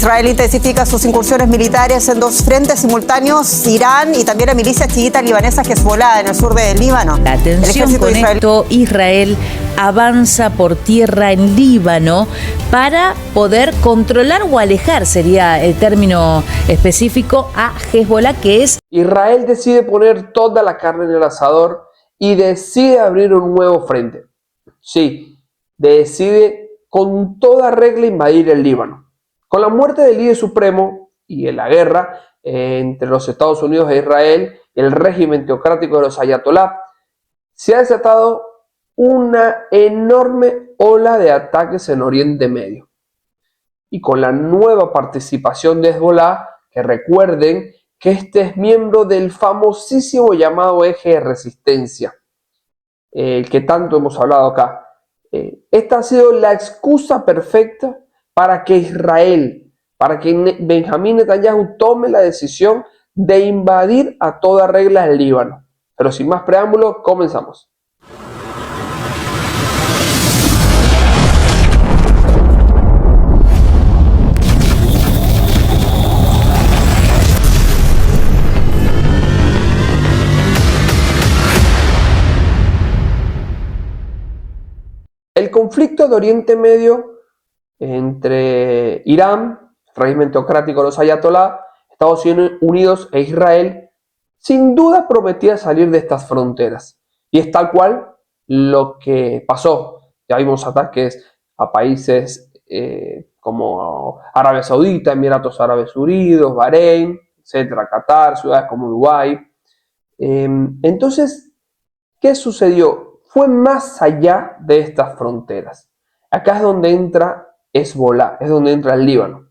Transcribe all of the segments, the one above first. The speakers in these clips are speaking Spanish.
Israel intensifica sus incursiones militares en dos frentes simultáneos, Irán y también la milicia chiita libanesa Hezbollah en el sur del Líbano. La tensión con esto, Israel avanza por tierra en Líbano para poder controlar o alejar, sería el término específico, a Hezbollah, que es... Israel decide poner toda la carne en el asador y decide abrir un nuevo frente. Sí, decide con toda regla invadir el Líbano. Con la muerte del líder supremo y en la guerra entre los Estados Unidos e Israel, el régimen teocrático de los ayatolá, se ha desatado una enorme ola de ataques en Oriente Medio. Y con la nueva participación de Hezbollah, que recuerden que este es miembro del famosísimo llamado eje de resistencia, el que tanto hemos hablado acá. Esta ha sido la excusa perfecta para que Israel, para que Benjamín Netanyahu tome la decisión de invadir a toda regla el Líbano. Pero sin más preámbulos, comenzamos. El conflicto de Oriente Medio entre Irán, el régimen teocrático de los ayatolá, Estados Unidos e Israel, sin duda prometía salir de estas fronteras. Y es tal cual lo que pasó. Ya vimos ataques a países como Arabia Saudita, Emiratos Árabes Unidos, Bahrein, etcétera, Qatar, ciudades como Dubái. Entonces, ¿qué sucedió? Fue más allá de estas fronteras. Acá es donde entra Hezbollah, es donde entra el Líbano.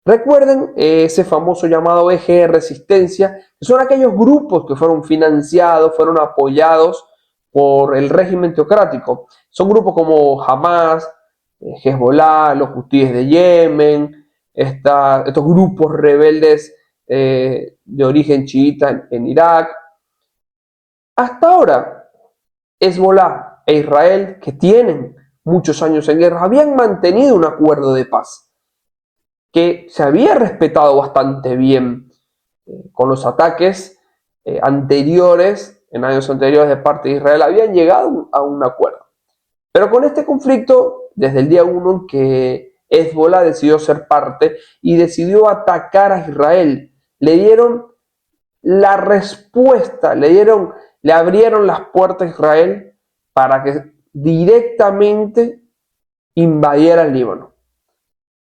Recuerden ese famoso llamado eje de resistencia, que son aquellos grupos que fueron financiados, fueron apoyados por el régimen teocrático. Son grupos como Hamas, Hezbollah, los hutíes de Yemen, estos grupos rebeldes de origen chiita en Irak. Hasta ahora, Hezbollah e Israel, que tienen muchos años en guerra, habían mantenido un acuerdo de paz que se había respetado bastante bien con los ataques anteriores, en años anteriores de parte de Israel, habían llegado a un acuerdo. Pero con este conflicto, desde el día 1 en que Hezbollah decidió ser parte y decidió atacar a Israel, le dieron la respuesta, le abrieron las puertas a Israel para que directamente invadiera el Líbano.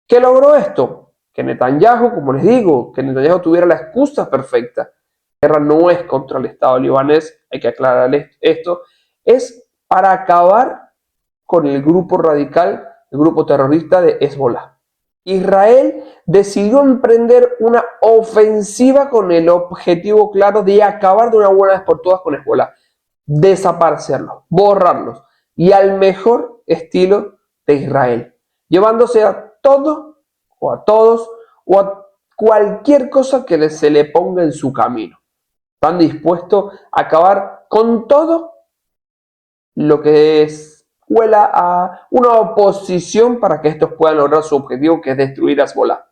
¿Qué logró esto? Que Netanyahu, como les digo, que Netanyahu tuviera la excusa perfecta. La guerra no es contra el Estado libanés, hay que aclararles esto, es para acabar con el grupo radical, el grupo terrorista de Hezbollah. Israel decidió emprender una ofensiva con el objetivo claro de acabar de una buena vez por todas con Hezbollah, desaparecerlos, borrarlos, y al mejor estilo de Israel, llevándose a todo o a todos o a cualquier cosa que se le ponga en su camino. Están dispuestos a acabar con todo lo que huela a una oposición para que estos puedan lograr su objetivo, que es destruir a Hezbollah.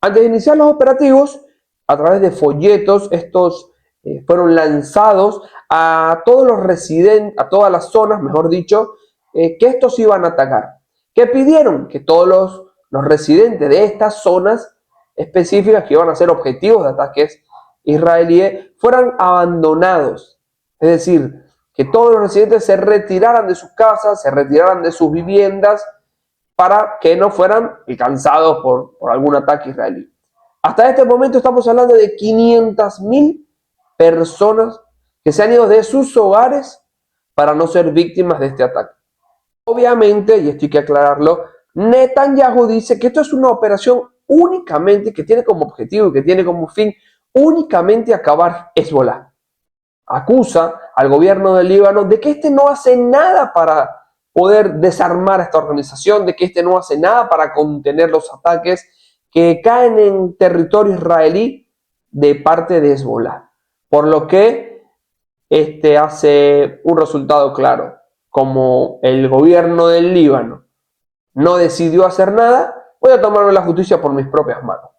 Antes de iniciar los operativos, a través de folletos, estos fueron lanzados a todos los residentes, a todas las zonas, mejor dicho, que estos iban a atacar. Que pidieron que todos los residentes de estas zonas específicas que iban a ser objetivos de ataques israelíes fueran abandonados. Es decir, que todos los residentes se retiraran de sus casas, se retiraran de sus viviendas para que no fueran alcanzados por algún ataque israelí. Hasta este momento estamos hablando de 500.000 personas que se han ido de sus hogares para no ser víctimas de este ataque. Obviamente, y esto hay que aclararlo, Netanyahu dice que esto es una operación únicamente que tiene como objetivo y que tiene como fin únicamente acabar Hezbollah. Acusa al gobierno del Líbano de que este no hace nada para poder desarmar a esta organización, de que este no hace nada para contener los ataques que caen en territorio israelí de parte de Hezbollah. Por lo que este hace un resultado claro. Como el gobierno del Líbano no decidió hacer nada, voy a tomarme la justicia por mis propias manos.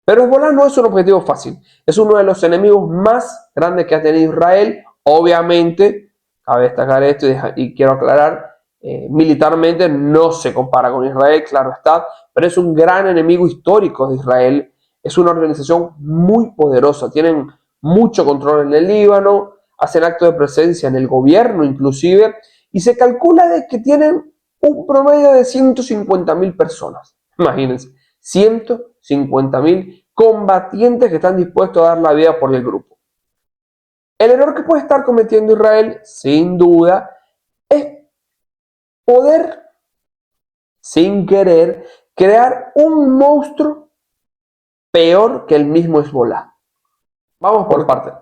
Pero Hezbollah no es un objetivo fácil, es uno de los enemigos más grandes que ha tenido Israel. Obviamente, cabe destacar esto y quiero aclarar, militarmente no se compara con Israel, claro está, pero es un gran enemigo histórico de Israel. Es una organización muy poderosa, tienen mucho control en el Líbano, hacen actos de presencia en el gobierno inclusive, y se calcula de que tienen un promedio de 150.000 personas. Imagínense, 150.000 combatientes que están dispuestos a dar la vida por el grupo. El error que puede estar cometiendo Israel, sin duda, es poder, sin querer, crear un monstruo peor que el mismo Hezbollah. Vamos por partes.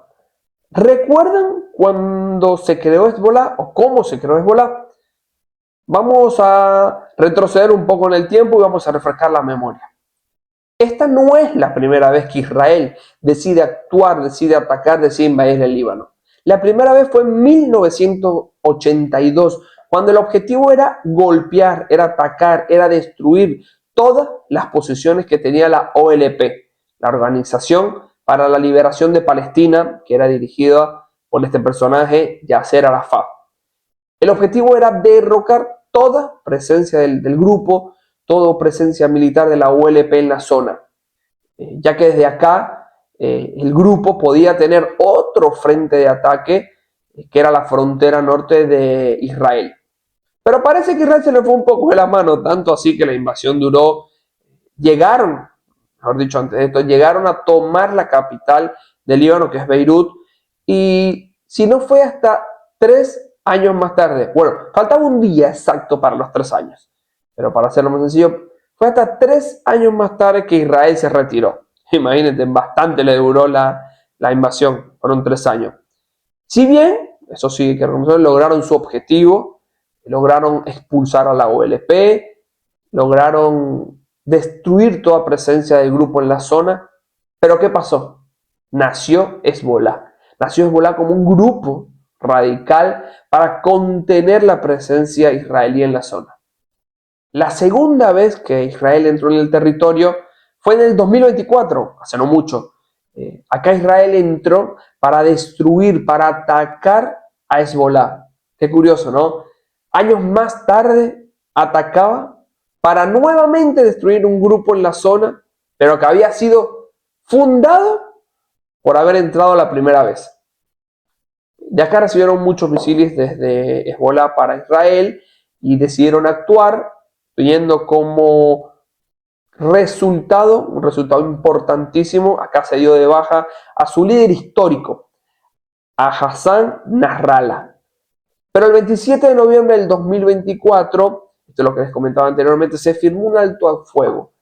¿Recuerdan cuando se creó Hezbollah o cómo se creó Hezbollah? Vamos a retroceder un poco en el tiempo y vamos a refrescar la memoria. Esta no es la primera vez que Israel decide actuar, decide atacar, decide invadir el Líbano. La primera vez fue en 1982, cuando el objetivo era golpear, era atacar, era destruir todas las posiciones que tenía la OLP, la Organización para la Liberación de Palestina, que era dirigida por este personaje, Yasser Arafat. El objetivo era derrocar toda presencia del grupo, toda presencia militar de la OLP en la zona, ya que desde acá el grupo podía tener otro frente de ataque, que era la frontera norte de Israel. Pero parece que Israel se le fue un poco de la mano, tanto así que la invasión duró, llegaron a tomar la capital del Líbano, que es Beirut, y si no fue hasta 3 años más tarde, bueno, faltaba un día exacto para los 3 años, pero para hacerlo más sencillo, fue hasta 3 años más tarde que Israel se retiró. Imagínense, bastante le duró la invasión, fueron 3 años. Si bien, eso sí que reconocer, lograron su objetivo, lograron expulsar a la OLP, lograron destruir toda presencia del grupo en la zona, pero ¿qué pasó? Nació Hezbollah. Nació Hezbollah como un grupo radical para contener la presencia israelí en la zona. La segunda vez que Israel entró en el territorio fue en el 2024, hace no mucho. Acá Israel entró para destruir, para atacar a Hezbollah. Qué curioso, ¿no? Años más tarde atacaba para nuevamente destruir un grupo en la zona, pero que había sido fundado por haber entrado la primera vez. De acá recibieron muchos misiles desde Hezbollah para Israel y decidieron actuar, pidiendo como resultado, un resultado importantísimo. Acá se dio de baja a su líder histórico, a Hassan Nasrallah. Pero el 27 de noviembre del 2024, esto es lo que les comentaba anteriormente, se firmó un alto al fuego.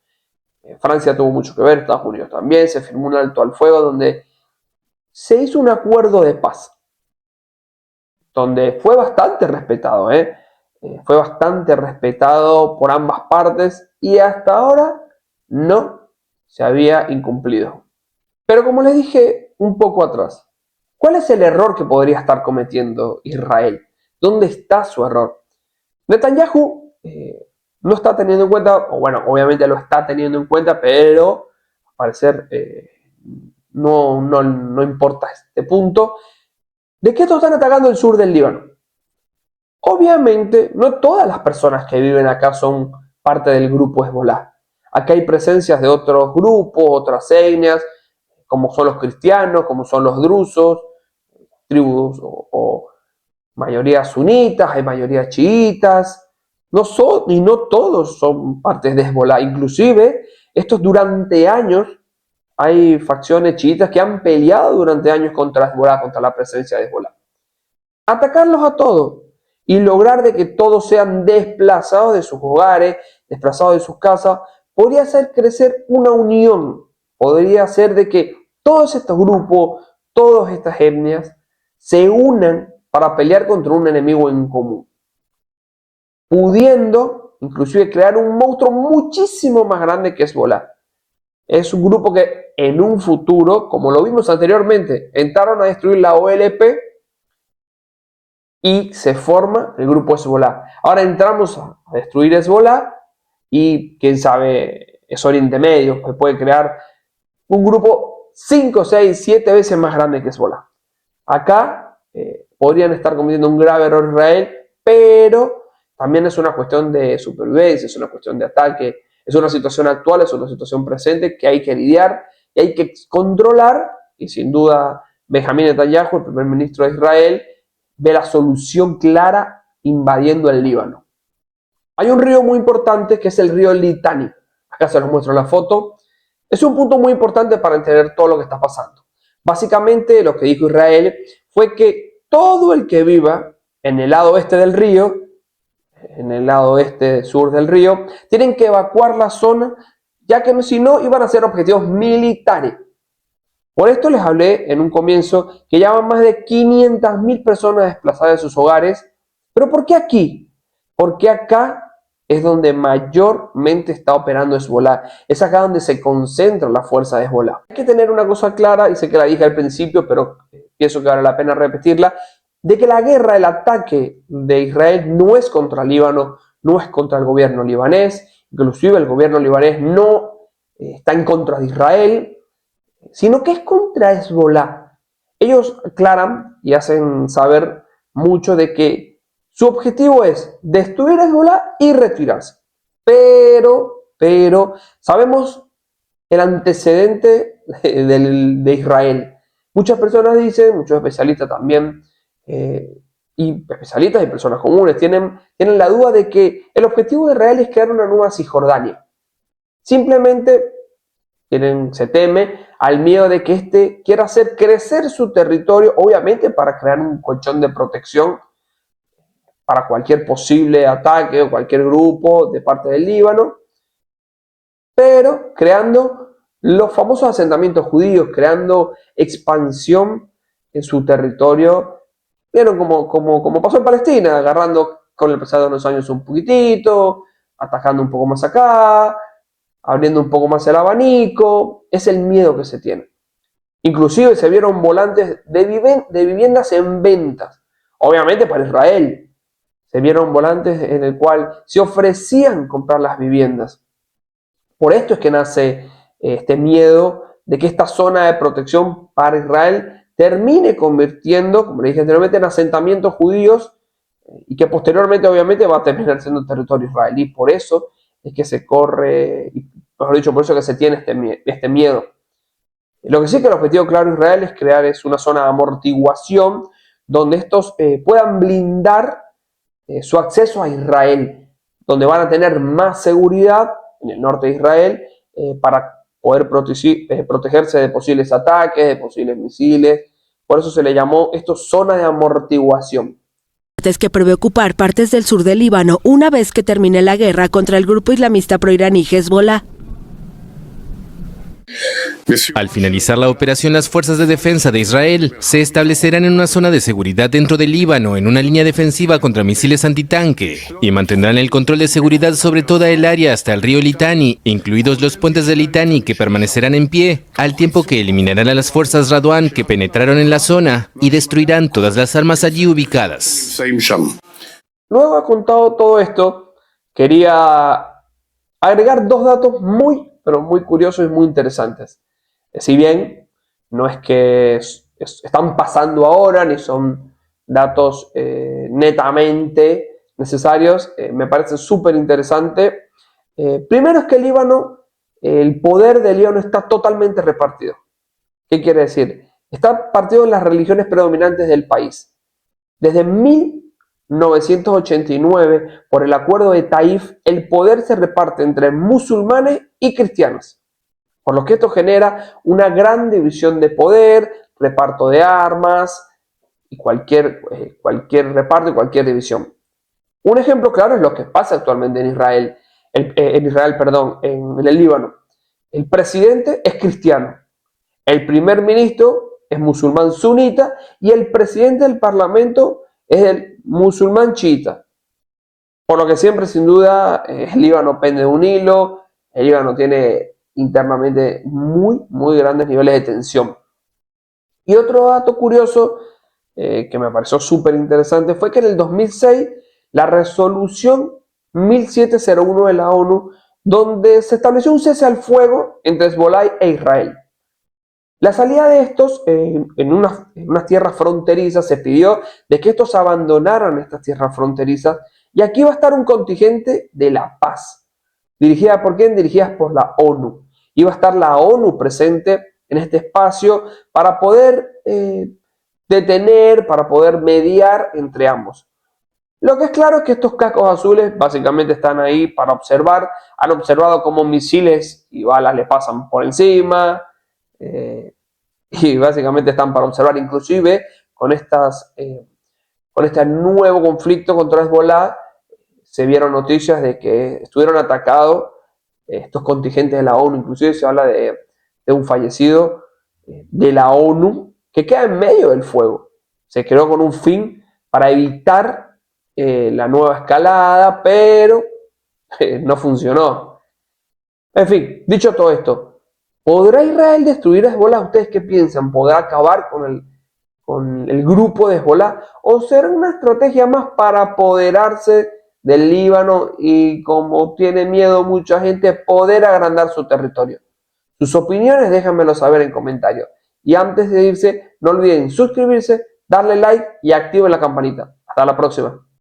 Francia tuvo mucho que ver, Estados Unidos también, se firmó un alto al fuego donde se hizo un acuerdo de paz, donde fue bastante respetado, fue bastante respetado por ambas partes y hasta ahora no se había incumplido. Pero como les dije un poco atrás, ¿cuál es el error que podría estar cometiendo Israel? ¿Dónde está su error? Netanyahu no está teniendo en cuenta, o bueno, obviamente lo está teniendo en cuenta, pero al parecer no importa este punto. ¿De qué estos están atacando el sur del Líbano? Obviamente, no todas las personas que viven acá son parte del grupo Hezbollah. Acá hay presencias de otros grupos, otras etnias, como son los cristianos, como son los drusos, tribus o mayoría sunitas, hay mayoría chiitas. No todos son partes de Hezbollah. Inclusive, estos durante años, hay facciones chiitas que han peleado durante años contra Hezbollah, contra la presencia de Hezbollah. Atacarlos a todos y lograr de que todos sean desplazados de sus hogares, desplazados de sus casas, podría hacer crecer una unión, podría hacer de que todos estos grupos, todas estas etnias, se unan para pelear contra un enemigo en común, pudiendo inclusive crear un monstruo muchísimo más grande que Hezbollah. Es un grupo que en un futuro, como lo vimos anteriormente, entraron a destruir la OLP y se forma el grupo Hezbollah. Ahora entramos a destruir Hezbollah y quién sabe, es Oriente Medio, que puede crear un grupo 5, 6, 7 veces más grande que Hezbollah. Acá podrían estar cometiendo un grave error Israel, pero también es una cuestión de supervivencia, es una cuestión de ataque, es una situación actual, es una situación presente que hay que lidiar y hay que controlar, y sin duda Benjamín Netanyahu, el primer ministro de Israel, ve la solución clara invadiendo el Líbano. Hay un río muy importante que es el río Litani. Acá se los muestro en la foto. Es un punto muy importante para entender todo lo que está pasando. Básicamente lo que dijo Israel fue que todo el que viva en el lado oeste del río, en el lado oeste sur del río, tienen que evacuar la zona, ya que si no iban a ser objetivos militares. Por esto les hablé en un comienzo que ya van más de 500.000 personas desplazadas de sus hogares. ¿Pero por qué aquí? Porque acá es donde mayormente está operando Hezbollah. Es acá donde se concentra la fuerza de Hezbollah. Hay que tener una cosa clara, y sé que la dije al principio, pero pienso que vale la pena repetirla, de que la guerra, el ataque de Israel no es contra Líbano, no es contra el gobierno libanés, inclusive el gobierno libanés no está en contra de Israel, sino que es contra Hezbollah. Ellos aclaran y hacen saber mucho de que su objetivo es destruir a Hezbollah y retirarse. Pero sabemos el antecedente de Israel. Muchas personas dicen, muchos especialistas también, y especialistas y personas comunes tienen la duda de que el objetivo de Israel es crear una nueva Cisjordania. Simplemente se teme al miedo de que éste quiera hacer crecer su territorio, obviamente para crear un colchón de protección para cualquier posible ataque o cualquier grupo de parte del Líbano, pero creando los famosos asentamientos judíos, creando expansión en su territorio. Vieron como pasó en Palestina, agarrando con el pasado de los años un poquitito, atacando un poco más acá, abriendo un poco más el abanico. Es el miedo que se tiene. Inclusive se vieron volantes de viviendas en ventas, obviamente para Israel. Se vieron volantes en el cual se ofrecían comprar las viviendas. Por esto es que nace este miedo de que esta zona de protección para Israel termine convirtiendo, como le dije anteriormente, en asentamientos judíos, y que posteriormente obviamente va a terminar siendo territorio israelí. Por eso es que se corre, mejor dicho, por eso que se tiene este miedo. Lo que sí que el objetivo claro de Israel es crear una zona de amortiguación donde estos puedan blindar su acceso a Israel, donde van a tener más seguridad en el norte de Israel para poder protegerse de posibles ataques, de posibles misiles. Por eso se le llamó esto zona de amortiguación. Es que prevé ocupar partes del sur del Líbano una vez que termine la guerra contra el grupo islamista proiraní Hezbollah. Al finalizar la operación, las fuerzas de defensa de Israel se establecerán en una zona de seguridad dentro del Líbano, en una línea defensiva contra misiles antitanque, y mantendrán el control de seguridad sobre toda el área hasta el río Litani, incluidos los puentes de Litani, que permanecerán en pie, al tiempo que eliminarán a las fuerzas Radwan que penetraron en la zona y destruirán todas las armas allí ubicadas. Luego de haber contado todo esto, quería agregar dos datos pero muy curiosos y muy interesantes. Si bien no es que están pasando ahora, ni son datos netamente necesarios, me parece súper interesante. Primero es que el poder del Líbano está totalmente repartido. ¿Qué quiere decir? Está partido en las religiones predominantes del país. Desde 1989, por el acuerdo de Taif, el poder se reparte entre musulmanes y cristianos, por lo que esto genera una gran división de poder, reparto de armas y cualquier reparto y cualquier división. Un ejemplo claro es lo que pasa actualmente en en el Líbano. El presidente es cristiano, el primer ministro es musulmán sunita y el presidente del parlamento es el musulmán chiita. Por lo que siempre, sin duda, el Líbano pende de un hilo. El Líbano tiene internamente muy grandes niveles de tensión. Y otro dato curioso que me pareció súper interesante fue que en el 2006 la resolución 1701 de la ONU donde se estableció un cese al fuego entre Hezbollah e Israel. La salida de estos en unas tierras fronterizas, se pidió de que estos abandonaran estas tierras fronterizas, y aquí va a estar un contingente de la paz. ¿Dirigida por quién? Dirigidas por la ONU. Iba a estar la ONU presente en este espacio para poder detener, para poder mediar entre ambos. Lo que es claro es que estos cascos azules básicamente están ahí para observar. Han observado cómo misiles y balas le pasan por encima, y básicamente están para observar. Inclusive con este nuevo conflicto contra Hezbollah, se vieron noticias de que estuvieron atacados estos contingentes de la ONU. Inclusive se habla de un fallecido de la ONU que queda en medio del fuego. Se creó con un fin para evitar la nueva escalada, pero no funcionó. En fin, dicho todo esto, ¿podrá Israel destruir a Hezbollah? ¿Ustedes qué piensan? ¿Podrá acabar con el grupo de Hezbollah? ¿O será una estrategia más para apoderarse del Líbano y, como tiene miedo mucha gente, poder agrandar su territorio? Sus opiniones déjenmelo saber en comentarios. Y antes de irse, no olviden suscribirse, darle like y activen la campanita. Hasta la próxima.